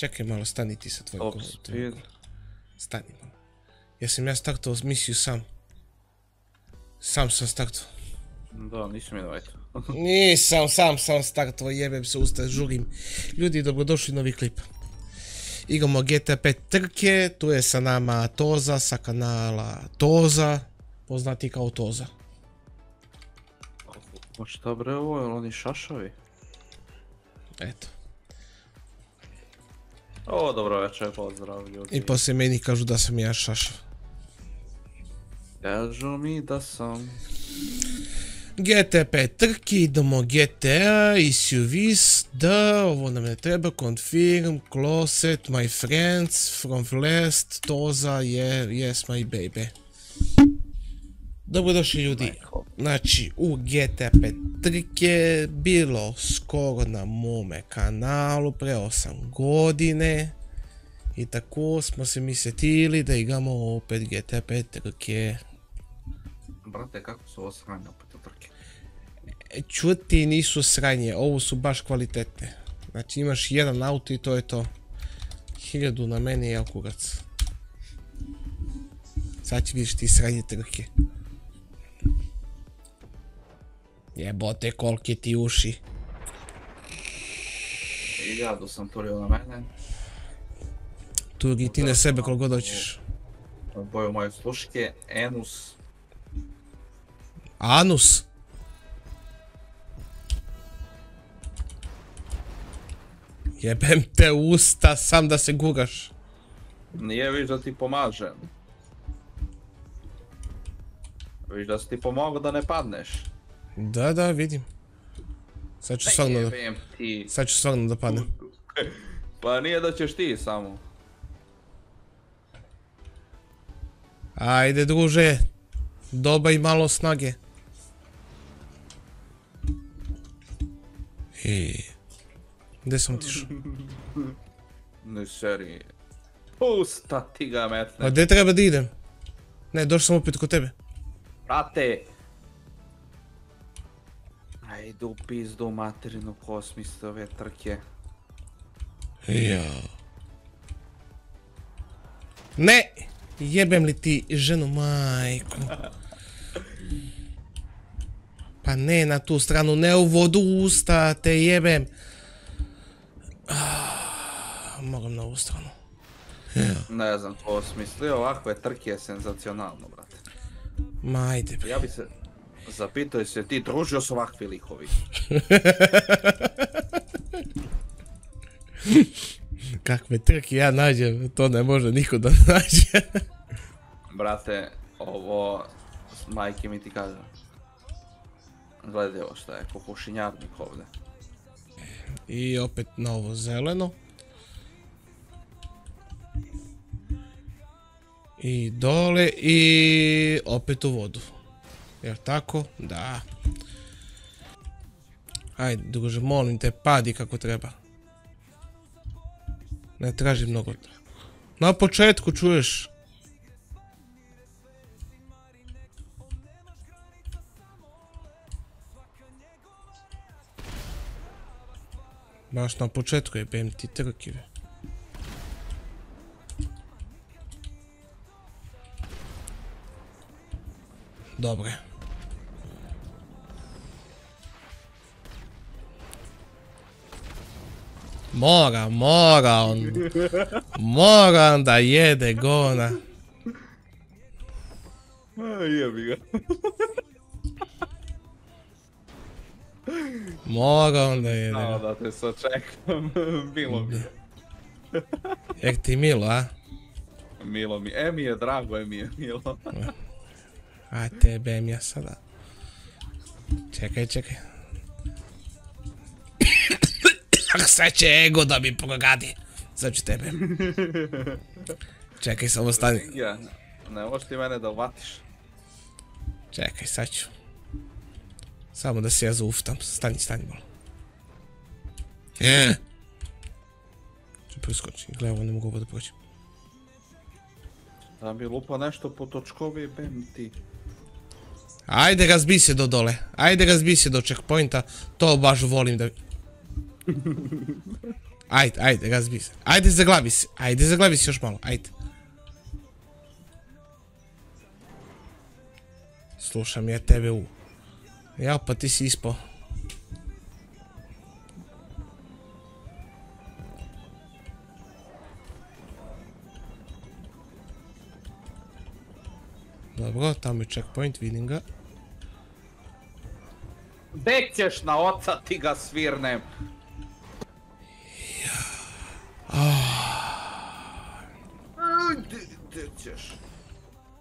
Čekaj malo, stani ti sa tvojim Top speed. Stani malo. Jesam ja startao misiju sam. Sam sam startao. Da, nisi mi dvajte. Nisam, sam startao, jebem se usta, žurim. Ljudi, dobrodošli novi klip. Igramo GTA 5 trke, tu je sa nama Toza, sa kanala Toza, poznati kao Toza. Ma šta bre ovo, jel oni šašavi? Eto. O, dobro večer, pozdrav ljudi. I poslije meni kažu da sam ja šašav. Kažu mi da sam... GTA 5 trki, idemo GTA, SUVs, da, ovo nam ne treba, confirm, closet, my friends, from last, Toza, yes my baby. Dobrodošli ljudi, znači u GTA 5 trke, bilo skoro na mome kanalu, pre 8 godine. I tako smo se mi setili da igramo opet GTA 5 trke. Brate, kako su ovo sranje opet u trke? Čuti, nisu sranje, ovo su baš kvalitetne. Znači imaš jedan auto i to je to. 1000 na meni je kurac. Sad će vidiš ti sranje trke. Jebote, kolike ti uši. 1000 sam turio na mene. Turi ti na sebe koliko god hoćeš. Boju moje sluške, Enus. Anus? Jebem te usta, sam da se gugaš. Nije viš da ti pomažem. Viš da si ti pomogao da ne padneš. Da, vidim. Sad ću stvarno da padnem. Pa nije da ćeš ti samo. Ajde druže, dobaj malo snage. Gdje sam otišao? Ne seri. Pusta ti ga metne. A gdje treba da idem? Ne, došao sam opet kod tebe. Brate! Ajde u pizdu materinu kosmiste ove trke. Jao. Ne! Jebem li ti ženu majku? Pa ne na tu stranu, ne u vodu usta, te jebem. Moram na ovu stranu. Ne znam ko smislio, ovakve trke je senzacionalno, brate. Ma ajde bre. Ja bi se zapitao jesi se ti družio s ovakvi likovi. Kakve trke ja nađem, to ne može niko da nađe. Brate, ovo majke mi ti kažem. Gledaj ovo šta je, kokošinjarnik ovdje. I opet na ovo zeleno. I dole i opet u vodu. Jel tako? Da. Ajde, druže, molim te, padi kako treba. Ne traži mnogo. Na početku čuješ. Baš na početku je BM ti trkive. Dobre. Moram da jede gona. Jebi ga. Moram da jede. Znao da te sačekam, bilo mi je. Jer ti milo, a? Milo mi, mi je drago, mi je milo. A tebe mi ja sada. Čekaj. Sad će ego da mi progadi. Sad ću tebe. Čekaj, samo stani. Ja, ne možeš ti mene da uvatiš. Čekaj, sad ću. Samo da se ja zauftam. Stani malo. Ću preskočiti. Gle, ovo ne mogu ovo da prođem. Da mi lupa nešto po točkovi, bem ti. Ajde razbij se do dole. Ajde razbij se do checkpointa. To baš volim da... Ajde, razbij se. Ajde, zaglavi se još malo, ajde. Slušam ja tebe u. Ja, pa ti si ispao. Dobro, tamo je checkpoint, vidim ga. Dek ćeš na oca, ti ga svirnem. Dek ćeš.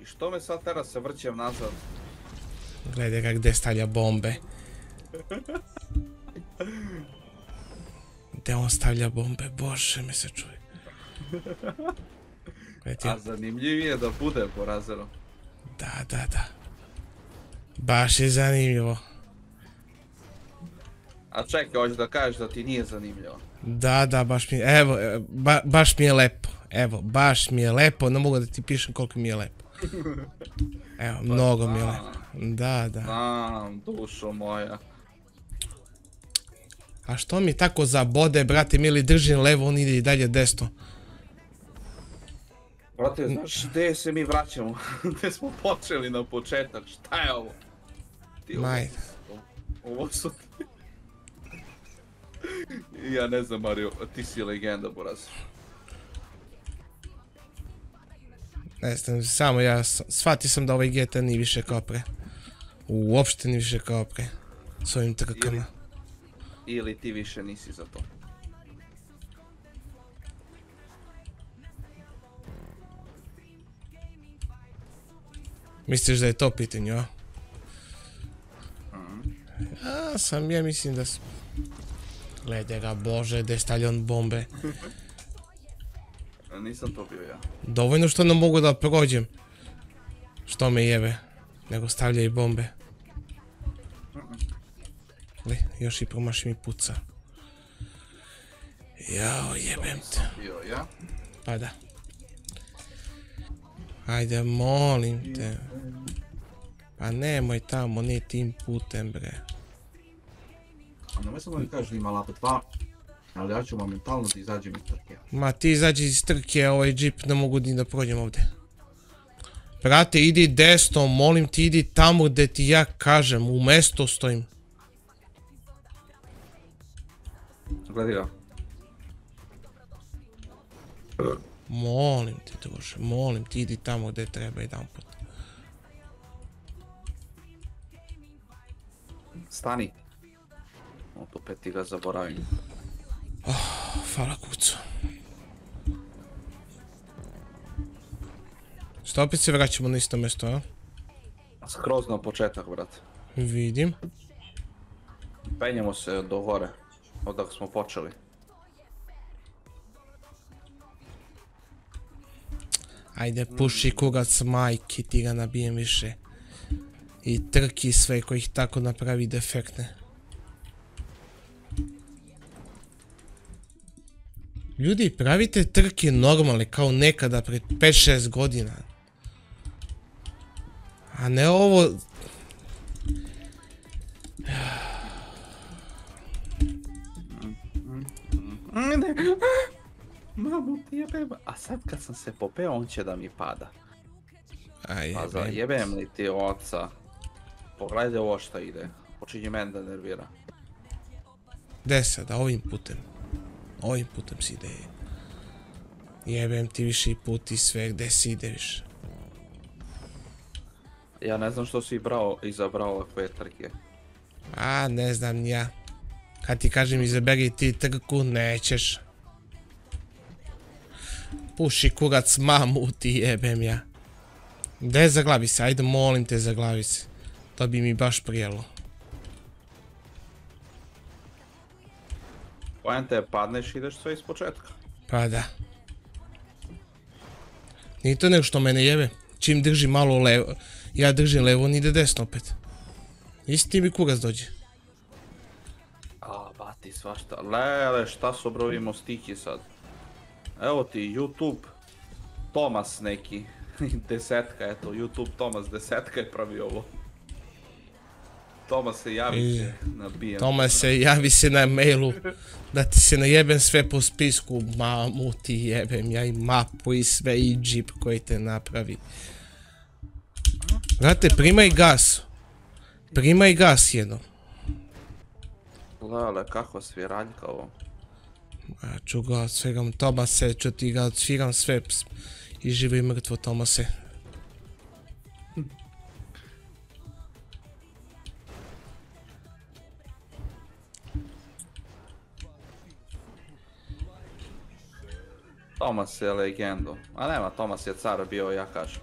I što me sad tera se vrćem nazad? Gledaj ga gdje stavlja bombe. Gdje on stavlja bombe, bože mi se čuje. A zanimljivije da bude po razeru. Da. Baš je zanimljivo. A čekaj, hoćeš da kažeš da ti nije zanimljivo? Da, baš mi je, evo, baš mi je lepo. Evo, baš mi je lepo, ne mogu da ti pišem koliko mi je lepo. Evo, mnogo mi je lepo. Da. Znam, dušo moja. A što mi tako zabode, brate, mili, držim levo, on ide i dalje desno. Brate, znaš gdje se mi vraćamo? Gdje smo počeli na početak, šta je ovo? Majde. Ovo su ti... Ja ne znam, Mario, ti si legenda, Boraz. Ne znam, samo ja shvatio sam da ovaj GTA nije više kao pre. Uopšte nije više kao pre. S ovim trkama. Ili ti više nisi za to. Misliš da je to pitanje, a? Ja mislim da sam... Gledaj ga, bože, gdje stavlja on bombe. Nisam to bio ja. Dovoljno što ne mogu da prođem. Što me jebe. Nego stavlja i bombe. Gle, još i promaši mi puca. Jao, jebem te. Bio ja. Pa da. Ajde, molim te. Pa nemoj tamo, ne tim putem, bre. A nemoj samo mi kažeš da ima lapa 2, ali ja ću momentalno da izađem iz trke. Ma ti izađi iz trke, ovaj džip ne mogu ni da prođem ovdje. Brate, idi desno, molim ti, idi tamo gdje ti ja kažem, u mesto stojim. Gledaj ga. Molim ti, druže, molim ti, idi tamo gdje treba jedan put. Stani. Opet ti ga zaboravim. Hvala kucu. Što opet se vraćamo na isto mjesto, a? Skroz na početak, brate. Vidim. Penjemo se do gore, odakle smo počeli. Ajde, puši kurac majki, ti ga nabijem više. I trki sve koji ih tako napravi defektne. Ljudi, pravite trke normalne kao nekada pred 5-6 godina. A ne ovo... Mamu ti jebem, a sad kad sam se popeo on će da mi pada. Aj, Pa zajebem li ti oca? Pogledaj ovo što ide, počinje mene da nervira. Gde sada, ovim putem. Ovim putem si ide. Jebem ti više i put i sve, gde si ide više. Ja ne znam što si izabrao ovakve trke. A, ne znam ni ja. Kad ti kažem izaberi ti trku, nećeš. Puši kurac mamu ti jebem ja. Gde zaglavi se, ajde molim te zaglavi se. To bi mi baš prijelo. Poenta je padneš i ideš sve iz početka. Pa da. Nije to nego što mene jebe. Čim drži malo levo, ja držim levo, on ide desno opet. Isti mi kurac dođe. A, bati svašta. Lele, šta su brovi mostići sad? Evo ti YouTube Tomas neki. Desetka, eto, YouTube Tomas desetka je pravi ovo. Toma se javi će na BM. Toma se, javi se na mailu da ti se najebem sve po spisku, mamu ti jebem, ja i mapu i sve i džip koji te napravi. Brate, primaj gas. Primaj gas jedno. Lele, kako sviraljka ovo. A ću ga odsviram Tomase, ću ti ga odsviram sve i živo i mrtvo Tomase. Tomas je legendo. A nema, Tomas je car bio, ja kažem.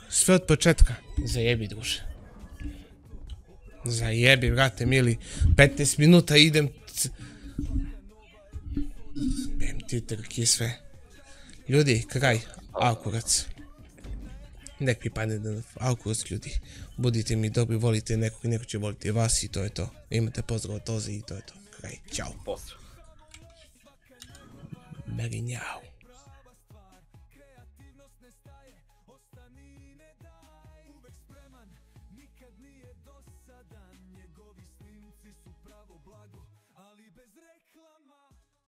Sve od početka. Zajebi, druže. Zajebi, brate mili. 15 minuta idem... Bem ti trki sve. Ljudi, kraj. Aukurac. Nek mi padne da aukurac, ljudi. Budite mi dobri, volite nekog i neko će voliti vas i to je to. Imate pozdrav od Ozi i to je to. Kraj. Ćao. Pozdrav. Merinjao. Nikad nije dosadan, njegovi snimci su pravo blago.